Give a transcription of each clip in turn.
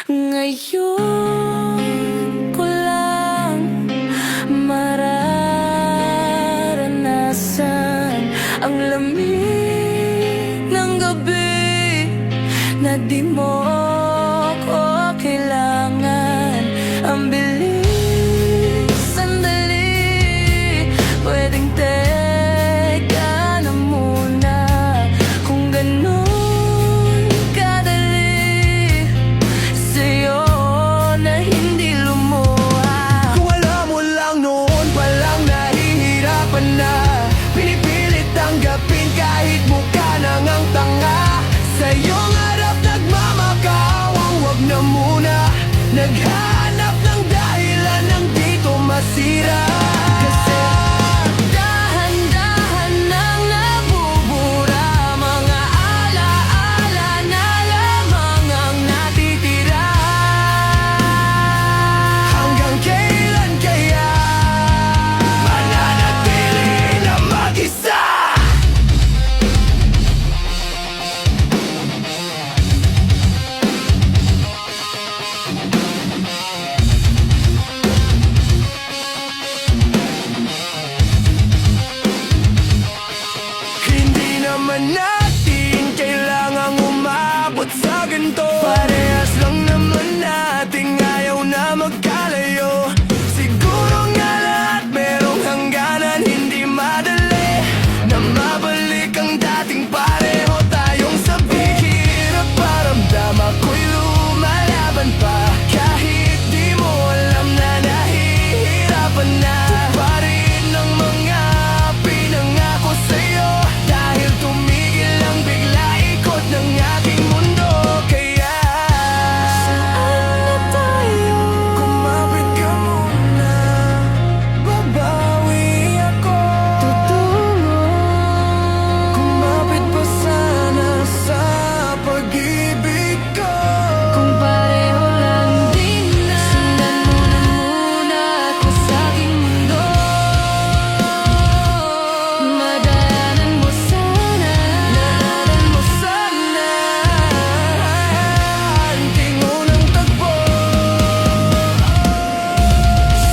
Ngayon ko lang mararanasan ang lamig ng gabi na di mo ko kailangan. Ang bilis, sandali, pwedeng teka na muna. Kung ganun kadali sa'yo na hindi lumuha. Kung alam mo lang noon pa lang nahihirapan na, pinipilit tanggapin kahit mukha nang ang tanga. Sa iyong harap nagmamakaaw ang wag na muna, naghanap ng dahilan ng dito masira. Kasi dahan-dahan nang nabubura, mga alaala na lamang ang natitira. hanggang kailan kaya mananatili na mag-isa? Hindi naman natin kailangang umabot sa ganito. Parehas lang naman nating ayaw na magkalayo. Siguro nga lahat merong hangganan, hindi madali na mabalik ang dating pareho tayong sabi. Hirap paramdam, ako'y lumalaban pa, kahit di mo alam na nahihirapan na. Tuparin ang mga pinangako sa'yo, dahil tumigil lang bigla ikot ng aking mundo. Kaya Saan na tayo? kumapit ka muna, babawi ako. Tutungo. Kumapit pa sana sa pag-ibig ko. Kung pareho lang din na, sundan mo na muna ako sa aking mundo. Madaanan mo sana, Nalaman mo sana anting unang tagpo.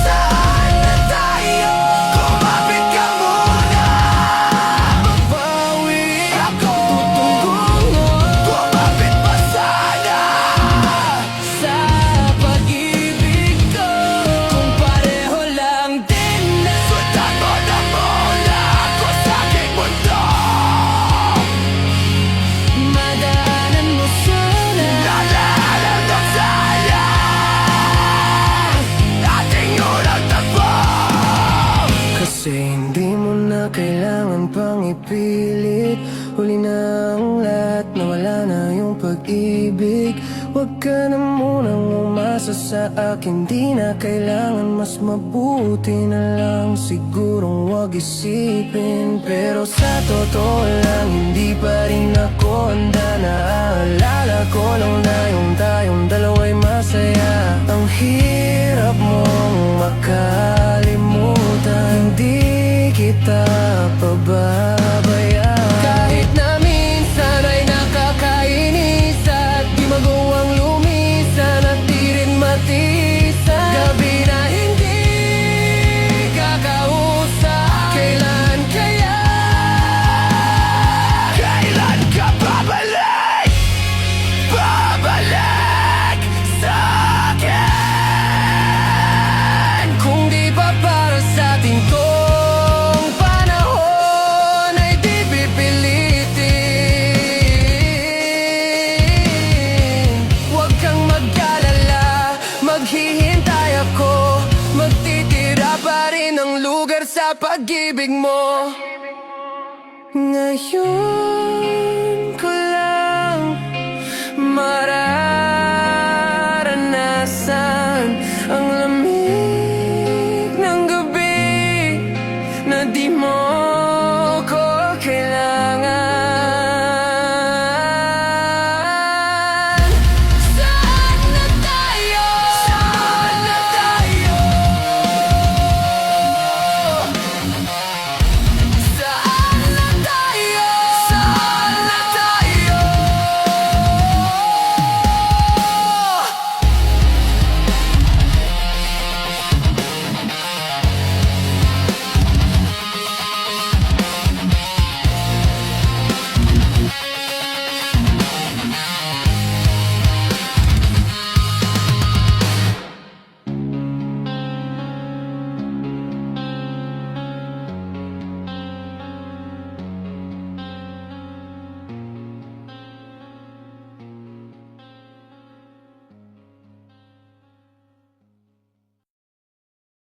Saan na tayo? Kumapit ka muna, babawi ako. Tutungo, kumapit pa sana sa pag-ibig ko. Kung pareho lang din na, sundan mo na muna ako sa aking mundo. madaanan mo sana. Nalaman mo sana ating unang tagpo. Kasi hindi mo na kailangan pang ipilit, huli na ang lahat, nawala na yung pag-ibig. Huwag ka na munang umasa sa akin, di na kailangan, mas mabuti na lang sigurong huwag isipin. Pero sa totoo lang, hindi pa rin ako handa. Naaalala ko lang na yung tayong dalawa'y masaya. Ang hirap mong makalimutan, hindi kita pababayaan. Kahit na minsan ay nakakainis at di magawang lumisan at di rin matisan. Gabi na hindi kakausap, kailan kaya? Kailan ka babalik? Babalik sa akin? Kung di pa para sa ating tong panahon ay di pipilitin. Huwag kang mag-alala, maghihintay ako, magtitira pa rin ang lugar sa pag-ibig mo. Ngayon